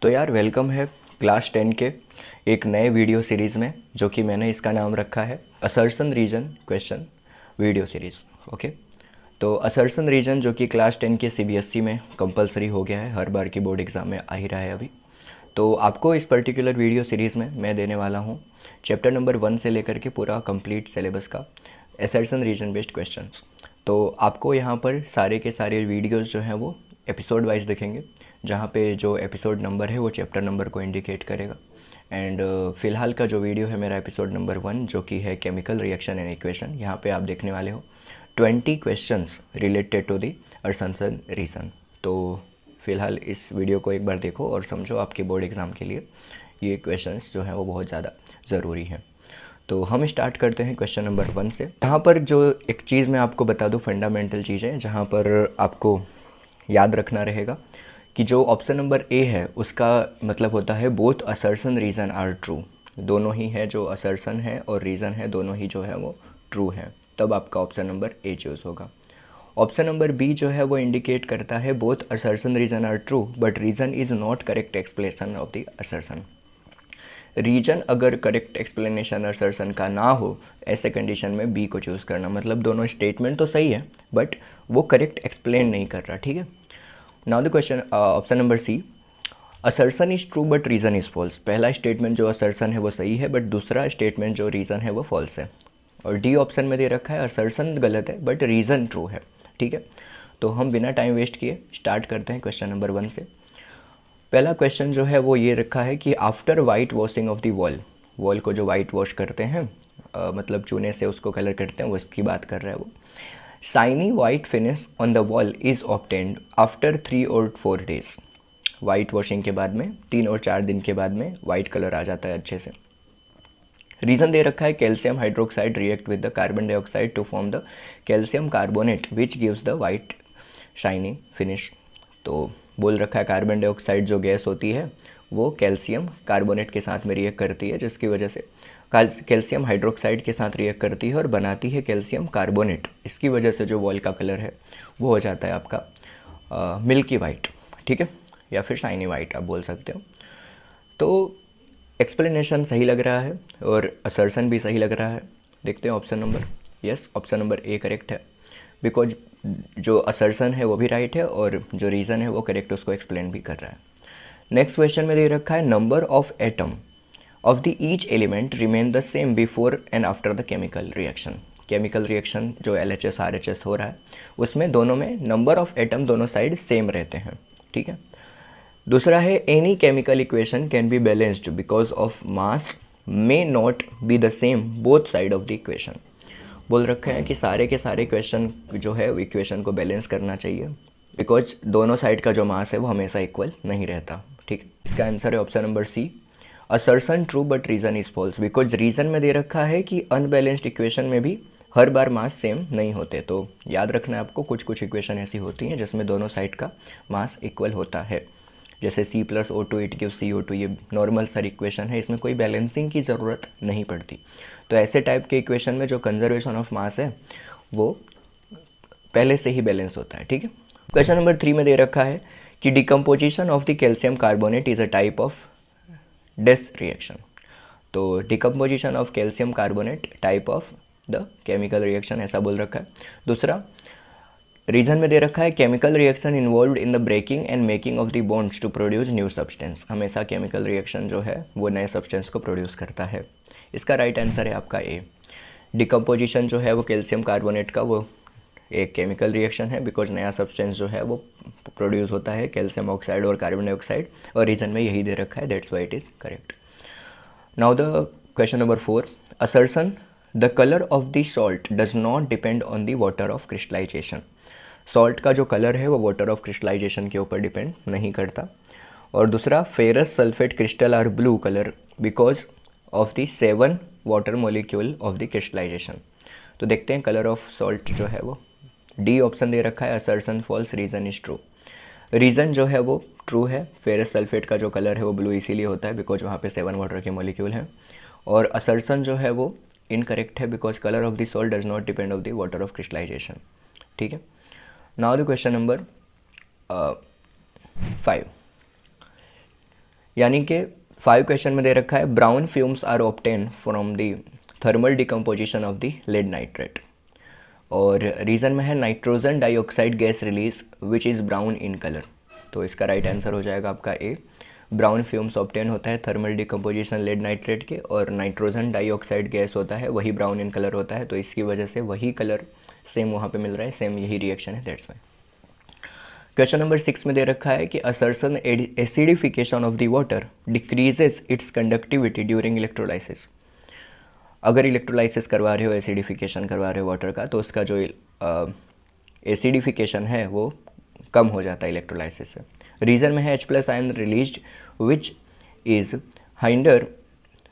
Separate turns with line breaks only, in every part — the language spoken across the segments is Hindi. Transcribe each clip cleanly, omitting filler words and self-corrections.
तो यार वेलकम है क्लास 10 के एक नए वीडियो सीरीज़ में, जो कि मैंने इसका नाम रखा है assertion reason question video series. Okay, तो असर्शन रीजन जो कि क्लास 10 के सीबीएसई में कंपलसरी हो गया है, हर बार की बोर्ड एग्ज़ाम में आ ही रहा है अभी। तो आपको इस पर्टिकुलर वीडियो सीरीज़ में मैं देने वाला हूँ चैप्टर नंबर 1 से लेकर के पूरा कंप्लीट सिलेबस का असर्शन रीजन बेस्ड क्वेश्चंस। तो आपको यहाँ पर सारे के सारे वीडियोस जो हैं वो एपिसोड वाइज दिखेंगे, जहाँ पे जो एपिसोड नंबर है वो चैप्टर नंबर को इंडिकेट करेगा। एंड फ़िलहाल का जो वीडियो है मेरा एपिसोड नंबर 1, जो कि है केमिकल रिएक्शन एंड इक्वेशन, यहाँ पे आप देखने वाले हो 20 questions related to the assertion reason. तो फ़िलहाल इस वीडियो को एक बार देखो और समझो, आपके बोर्ड एग्ज़ाम के लिए ये क्वेश्चंस जो हैं वो बहुत ज़्यादा ज़रूरी हैं। तो हम स्टार्ट करते हैं क्वेश्चन नंबर 1 से। यहाँ पर जो एक चीज़ मैं आपको बता दूँ, फंडामेंटल चीज़ें जहाँ पर आपको याद रखना रहेगा कि जो ऑप्शन नंबर ए है उसका मतलब होता है both assertion reason are true. दोनों ही है, जो असर्शन है और रीज़न है दोनों ही जो है वो ट्रू है, तब आपका ऑप्शन नंबर ए चूज़ होगा। ऑप्शन नंबर बी जो है वो इंडिकेट करता है both assertion reason are true but reason is not correct explanation of the assertion. Reason अगर करेक्ट एक्सप्लेनेशन असर्शन का ना हो, ऐसे कंडीशन में बी को चूज़ करना, मतलब दोनों स्टेटमेंट तो सही है बट वो करेक्ट एक्सप्लेन नहीं कर रहा। ठीक है, now the question option number C, assertion is true but reason is false. पहला स्टेटमेंट जो असर्शन है वो सही है बट दूसरा स्टेटमेंट जो रीज़न है वो फॉल्स है। और डी ऑप्शन में दे रखा है असर्शन गलत है बट रीज़न ट्रू है। ठीक है, तो हम बिना टाइम वेस्ट किए स्टार्ट करते हैं क्वेश्चन नंबर 1 से। पहला क्वेश्चन जो है वो ये रखा है कि after white washing of the wall को जो वाइट वॉश करते हैं, मतलब चूने से उसको कलर करते हैं, वो इसकी बात कर रहा है वो। Shiny white finish on the wall is obtained after 3 और 4 डेज। वाइट वॉशिंग के बाद में 3 और 4 दिन के बाद में वाइट कलर आ जाता है अच्छे से। रीज़न दे रखा है calcium hydroxide react with the carbon dioxide to form the calcium carbonate which gives the white shiny finish. तो बोल रखा है कार्बन डाइऑक्साइड जो गैस होती है वो कैल्शियम कार्बोनेट के साथ में रिएक्ट करती है, जिसकी वजह से कैल्शियम हाइड्रोक्साइड के साथ रिएक्ट करती है और बनाती है कैल्शियम कार्बोनेट। इसकी वजह से जो वॉल का कलर है वो हो जाता है आपका मिल्की वाइट। ठीक है, या फिर शाइनी वाइट आप बोल सकते हो। तो एक्सप्लेनेशन सही लग रहा है और असर्शन भी सही लग रहा है। देखते हैं option number, yes option number A correct है, बिकॉज जो असर्शन है वो भी राइट है और जो रीज़न है वो करेक्ट उसको एक्सप्लेन भी कर रहा है। नेक्स्ट क्वेश्चन में दे रखा है number of atom of the each element remain the same before and after the chemical reaction. Chemical reaction जो LHS RHS हो रहा है उसमें दोनों में नंबर ऑफ एटम दोनों साइड सेम रहते हैं। ठीक है, दूसरा है any chemical equation can be balanced because of mass may not be the same both side of the equation. बोल रखे हैं कि सारे के सारे क्वेश्चन जो है इक्वेशन को बैलेंस करना चाहिए, बिकॉज दोनों साइड का जो मास है वो हमेशा इक्वल नहीं रहता। ठीक, इसका आंसर है option number C, assertion true but reason is false. Because reason में दे रखा है कि अनबैलेंस्ड इक्वेशन में भी हर बार मास सेम नहीं होते। तो याद रखना है आपको, कुछ कुछ इक्वेशन ऐसी होती हैं जिसमें दोनों साइड का मास इक्वल होता है, जैसे C+O2 इट गिव CO2। ये नॉर्मल सारी इक्वेशन है, इसमें कोई बैलेंसिंग की ज़रूरत नहीं पड़ती। तो ऐसे टाइप के इक्वेशन में जो कंजर्वेशन ऑफ मास है वो पहले से ही बैलेंस होता है। ठीक है, क्वेश्चन नंबर 3 में दे रखा है कि decomposition of the calcium carbonate is a type of डेस रिएक्शन। तो decomposition of calcium carbonate type of the chemical reaction, ऐसा बोल रखा है। दूसरा रीजन में दे रखा है chemical reaction involve in the breaking and making of the bonds to produce new substance. हमेशा केमिकल रिएक्शन जो है वो नए सब्सटेंस को प्रोड्यूस करता है। इसका राइट आंसर है आपका ए। डिकम्पोजिशन जो है वो कैल्शियम कार्बोनेट का वो एक केमिकल रिएक्शन है, बिकॉज नया सब्सटेंस जो है वो प्रोड्यूस होता है कैल्शियम ऑक्साइड और कार्बन डाइऑक्साइड, और रीजन में यही दे रखा है, that's why it is correct. Now the question number 4, assertion the colour of the salt does not depend on the water of crystallisation. Salt का जो कलर है वो वाटर ऑफ क्रिस्टलाइजेशन के ऊपर डिपेंड नहीं करता। और दूसरा, ferrous sulphate crystal are blue colour because of the 7 water molecule of the crystallisation. तो देखते हैं कलर ऑफ सॉल्ट जो है वो, डी ऑप्शन दे रखा है assertion false, reason is true. Reason जो है वो ट्रू है, फेरस सल्फेट का जो कलर है वो ब्लू इसीलिए होता है बिकॉज वहाँ पे 7 वाटर के मोलिक्यूल हैं। और असर्शन जो है वो इनकरेक्ट है because colour of the salt does not depend of the water of crystallisation. ठीक है, नाउ द क्वेश्चन नंबर 5, यानी कि 5 क्वेश्चन में दे रखा है brown fumes are obtain from the thermal decomposition of the lead nitrate, और रीज़न में है nitrogen dioxide gas release which is brown in colour. तो इसका राइट आंसर हो जाएगा आपका ए, ब्राउन फ्यूम्स ऑब्टेन होता है थर्मल डिकम्पोजिशन लेड नाइट्रेट के, और नाइट्रोजन डाइऑक्साइड गैस होता है वही ब्राउन इन कलर होता है, तो इसकी वजह से वही कलर सेम वहाँ पे मिल रहा है, सेम यही रिएक्शन है, दैट्स वाई। क्वेश्चन नंबर 6 में दे रखा है कि assertion acidification of the water decreases it's conductivity during electrolysis. अगर इलेक्ट्रोलाइसिस करवा रहे हो, एसिडिफिकेशन करवा रहे हो वाटर का, तो उसका जो एसिडिफिकेशन है वो कम हो जाता है इलेक्ट्रोलाइसिस से। रीज़न में है H+ ion released which is hinder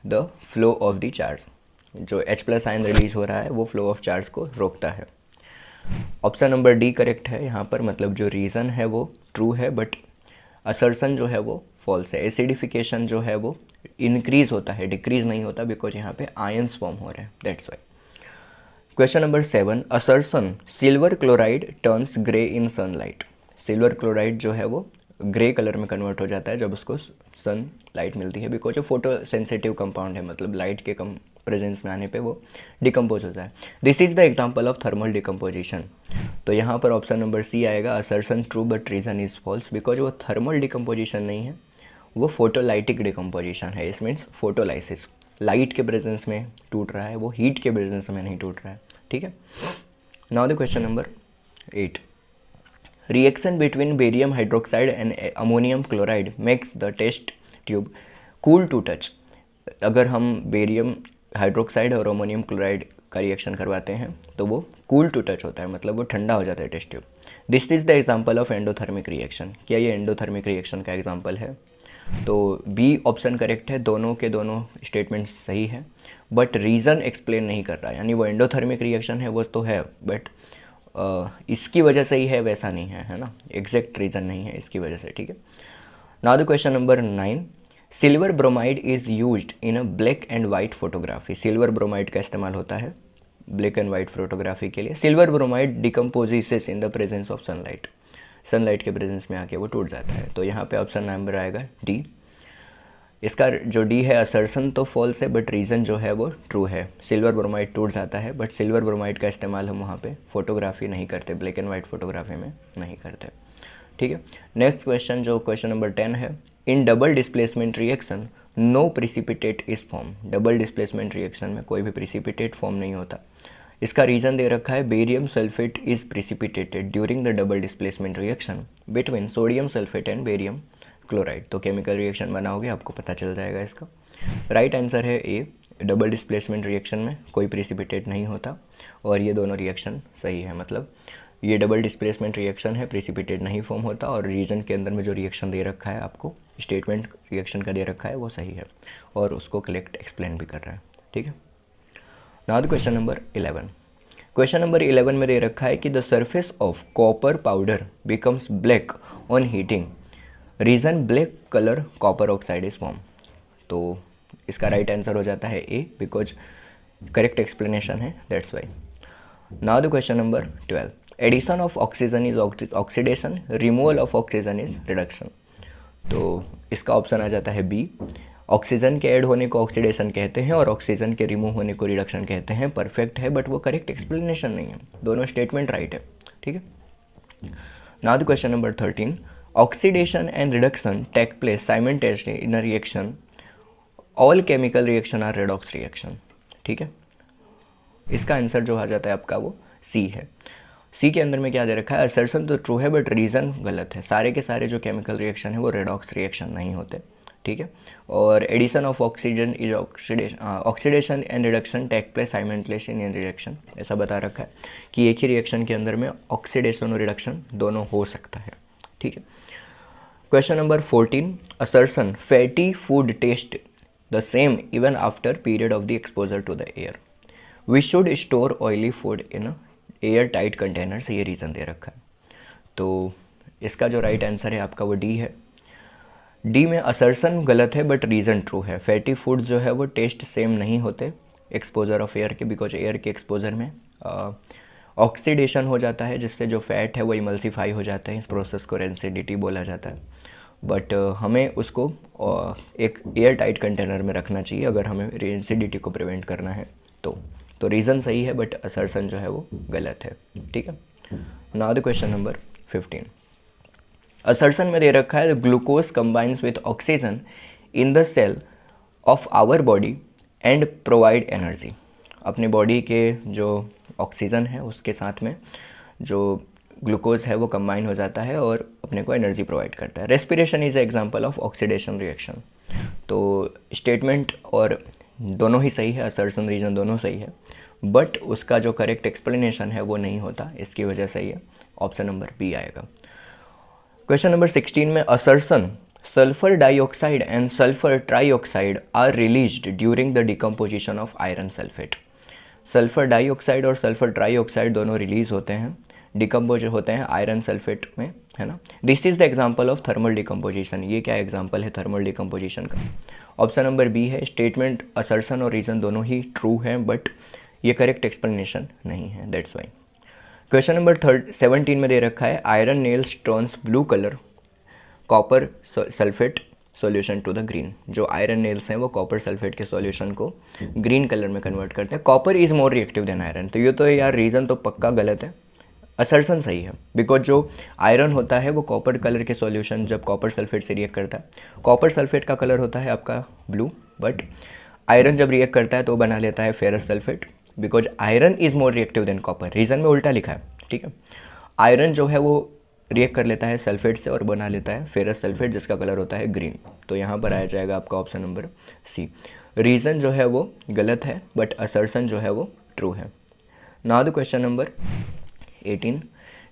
the flow of the charge. जो H+ आयन रिलीज हो रहा है वो फ्लो ऑफ चार्ज को रोकता है। ऑप्शन नंबर डी करेक्ट है यहाँ पर, मतलब जो रीज़न है वो ट्रू है बट असर्सन जो है वो फॉल्स है। एसिडिफिकेशन जो है वो इंक्रीज होता है, डिक्रीज नहीं होता, बिकॉज यहाँ पे आयंस फॉर्म हो रहे हैं, that's why. Question number 7, assertion silver chloride turns grey in sunlight. Silver chloride जो है वो ग्रे कलर में कन्वर्ट हो जाता है जब उसको सन लाइट मिलती है, बिकॉज वो फोटो सेंसिटिव कंपाउंड है, मतलब लाइट के कम प्रेजेंस में आने पे वो डिकम्पोज होता है। This is the example of thermal decomposition. तो यहाँ पर ऑप्शन नंबर सी आएगा, assertion true but reason is false, because वो थर्मल डिकम्पोजिशन नहीं है, वो फोटोलाइटिक डिकम्पोजिशन है। इस मीन्स फोटोलाइसिस, लाइट के प्रेजेंस में टूट रहा है, वो हीट के प्रेजेंस में नहीं टूट रहा है, ठीक है। Now the question number 8, reaction between barium hydroxide and ammonium chloride makes the test tube cool to touch. अगर हम बेरियम हाइड्रोक्साइड और अमोनियम क्लोराइड का रिएक्शन करवाते हैं तो वो कूल टू टच होता है, मतलब वो ठंडा हो जाता है test tube. This is the example of endothermic reaction. क्या ये एंडोथर्मिक रिएक्शन का एग्जाम्पल है? तो बी ऑप्शन करेक्ट है, दोनों के दोनों स्टेटमेंट सही है, बट रीज़न एक्सप्लेन नहीं कर रहा है। यानी वो एंडोथर्मिक रिएक्शन है वो तो है, बट इसकी वजह से ही है वैसा नहीं है ना, एग्जैक्ट रीज़न नहीं है इसकी वजह से, ठीक है। Now the question number 9, silver bromide is used in a black and white photography. Silver bromide का इस्तेमाल होता है ब्लैक एंड वाइट फोटोग्राफी के लिए। Silver bromide decomposes in the presence of sunlight, sunlight के प्रेजेंस में आके वो टूट जाता है। तो यहाँ पे ऑप्शन नंबर आएगा डी। इसका जो डी है असर्सन तो फॉल्स है, बट रीज़न जो है वो ट्रू है। सिल्वर ब्रोमाइड टूट जाता है, बट सिल्वर ब्रोमाइड का इस्तेमाल हम वहाँ पे फोटोग्राफी नहीं करते, ब्लैक एंड वाइट फोटोग्राफी में नहीं करते, ठीक है। नेक्स्ट क्वेश्चन जो क्वेश्चन नंबर 10 है, in double displacement reaction no precipitate is form. Double displacement reaction में कोई भी प्रिसिपिटेट फॉर्म नहीं होता। इसका रीज़न दे रखा है, barium sulphate is precipitated during the double displacement reaction between sodium sulphate and barium chloride. तो केमिकल रिएक्शन बनाओगे आपको पता चल जाएगा इसका। राइट आंसर है ए, डबल डिस्प्लेसमेंट रिएक्शन में कोई प्रिसिपिटेट नहीं होता, और ये दोनों रिएक्शन सही है। मतलब ये डबल डिस्प्लेसमेंट रिएक्शन है, प्रिसिपिटेट नहीं फॉर्म होता, और रीजन के अंदर में जो रिएक्शन दे रखा है आपको, स्टेटमेंट रिएक्शन का दे रखा है वो सही है, और उसको कलेक्ट एक्सप्लेन भी कर रहा है, ठीक है। Now the question number 11। Question number 11 में दे रखा है कि the surface of copper powder becomes black on heating, reason black colour copper oxide is form. तो इसका राइट आंसर हो जाता है ए, बिकॉज करेक्ट एक्सप्लेनेशन है, that's why. Now the question number 12, addition of oxygen is oxidation, removal of oxygen is reduction. तो इसका ऑप्शन आ जाता है बी, ऑक्सीजन के ऐड होने को ऑक्सीडेशन कहते हैं और ऑक्सीजन के रिमूव होने को रिडक्शन कहते हैं। परफेक्ट है, बट वो करेक्ट एक्सप्लेनेशन नहीं है, दोनों स्टेटमेंट राइट है, ठीक है। Now the question number 13, oxidation and reduction take place simultaneously in a reaction, all chemical reaction are redox reaction, ठीक है। इसका आंसर जो आ जाता है आपका वो सी है। सी के अंदर में क्या दे रखा है, असर्शन तो ट्रू है बट रीज़न गलत है। सारे के सारे जो केमिकल रिएक्शन है वो रेडॉक्स रिएक्शन नहीं होते, ठीक है। और addition of oxygen is oxidation and reduction take place simultaneously in reaction, ऐसा बता रखा है कि एक ही रिएक्शन के अंदर में ऑक्सीडेशन और रिडक्शन दोनों हो सकता है, ठीक है। Question number 14, assertion fatty food taste the same even after period of the exposure to the air, we should store oily food in air tight containers, ये रीज़न दे रखा है। तो इसका जो राइट आंसर है आपका वो डी है। डी में असर्शन गलत है बट रीज़न ट्रू है। फैटी फूड जो है वो टेस्ट सेम नहीं होते एक्सपोजर ऑफ एयर के, बिकॉज एयर के एक्सपोजर में ऑक्सीडेशन हो जाता है, जिससे जो फैट है वो इमल्सीफाई हो जाता है। इस प्रोसेस को रेंसिडिटी बोला जाता है, बट हमें उसको एक एयर टाइट कंटेनर में रखना चाहिए अगर हमें एसिडिटी को प्रिवेंट करना है तो रीज़न सही है बट असर्शन जो है वो गलत है। ठीक है, now the question number 15। Assertion में दे रखा है glucose combines with oxygen in the cell of our body and provide energy. अपने बॉडी के जो ऑक्सीजन है उसके साथ में जो ग्लूकोज है वो कंबाइन हो जाता है और अपने को एनर्जी प्रोवाइड करता है। Respiration is example of oxidation reaction. तो स्टेटमेंट और दोनों ही सही है, असर्शन रीजन दोनों सही है, बट उसका जो करेक्ट एक्सप्लेनेशन है वो नहीं होता, इसकी वजह से ये ऑप्शन नंबर बी आएगा। क्वेश्चन नंबर 16 में assertion sulphur dioxide and sulphur trioxide are released during the decomposition of iron sulphate. Sulphur dioxide और सल्फर ट्राइऑक्साइड दोनों रिलीज होते हैं, डिकम्पोज होते हैं आयरन सल्फेट में, है ना। This is the example of thermal decomposition. ये क्या एग्जांपल है थर्मल डिकम्पोजिशन का? ऑप्शन नंबर बी है। स्टेटमेंट, असर्शन और रीजन दोनों ही ट्रू हैं बट ये करेक्ट एक्सप्लेनेशन नहीं है, दैट्स वाई। क्वेश्चन नंबर 17 में दे रखा है iron nails turns blue colour copper sulphate solution to the green. जो आयरन नेल्स हैं वो कॉपर सल्फेट के सॉल्यूशन को ग्रीन कलर में कन्वर्ट करते हैं। Copper is more reactive than iron. तो ये तो यार रीज़न तो पक्का गलत है, असर्शन सही है। बिकॉज जो आयरन होता है वो कॉपर कलर के सॉल्यूशन जब कॉपर सल्फेट से रिएक्ट करता है, कॉपर सल्फेट का कलर होता है आपका ब्लू, बट आयरन जब रिएक्ट करता है तो बना लेता है ferrous sulphate, because iron is more reactive than copper. Reason में उल्टा लिखा है, ठीक है। आयरन जो है वो रिएक्ट कर लेता है सल्फेट से और बना लेता है फेरस सल्फेट जिसका कलर होता है ग्रीन। तो यहाँ पर आया जाएगा आपका ऑप्शन नंबर सी। रीज़न जो है वो गलत है बट असर्शन जो है वो ट्रू है। Now the question number 18।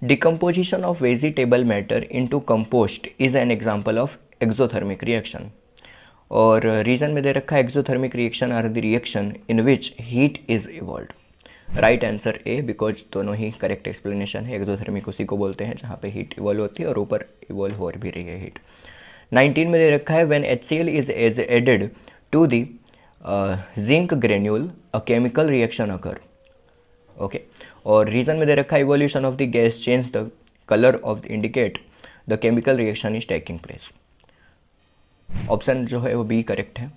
Decomposition of vegetable matter into compost is an example of exothermic reaction. और रीज़न में दे रखा है exothermic reaction are the reaction in which heat is evolved. Right answer A, because दोनों ही करेक्ट एक्सप्लेनेशन है। एक्सोथर्मिक उसी को बोलते हैं जहाँ पे हीट इवॉल्व होती है और ऊपर इवॉल्व हो भी रही है हीट। 19 में दे रखा है when HCl is added to the zinc granule a chemical reaction occur. Okay, और रीज़न में दे रखा है evolution of the gas change the colour of indicate the chemical reaction is taking place. Option जो है वो बी करेक्ट है।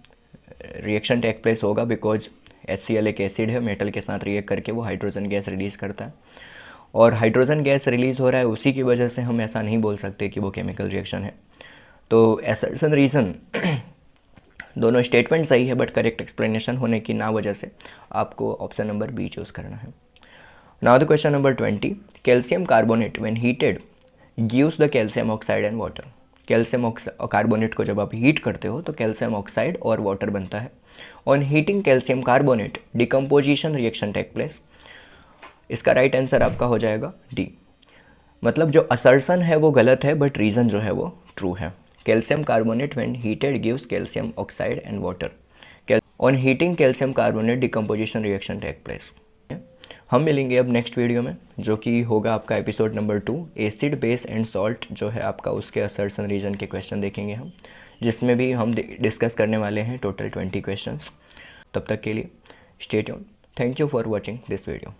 रिएक्शन टेक प्लेस होगा बिकॉज HCl एक एसिड है, मेटल के साथ रिएक्ट करके वो हाइड्रोजन गैस रिलीज़ करता है और हाइड्रोजन गैस रिलीज़ हो रहा है, उसी की वजह से हम ऐसा नहीं बोल सकते कि वो केमिकल रिएक्शन है। तो असर्शन रीज़न दोनों स्टेटमेंट सही है बट करेक्ट एक्सप्लेनेशन होने की ना वजह से आपको ऑप्शन नंबर बी चूज़ करना है। Now the question number 20। Calcium carbonate when heated gives the calcium oxide and water. Calcium carbonate को जब आप हीट करते हो तो कैल्शियम ऑक्साइड और वाटर बनता है। On heating calcium carbonate decomposition reaction take place. इसका राइट आंसर आपका हो जाएगा डी। मतलब जो असर्शन है वो गलत है बट रीज़न जो है वो ट्रू है। Calcium carbonate when heated gives calcium oxide and water. On heating calcium carbonate decomposition reaction take place. हम मिलेंगे अब नेक्स्ट वीडियो में जो कि होगा आपका episode number 2, acid base and salt जो है आपका, उसके असर्शन रीजन के क्वेश्चन देखेंगे हम, जिसमें भी हम डिस्कस करने वाले हैं टोटल 20 क्वेश्चंस। तब तक के लिए stay tuned. Thank you for watching this video.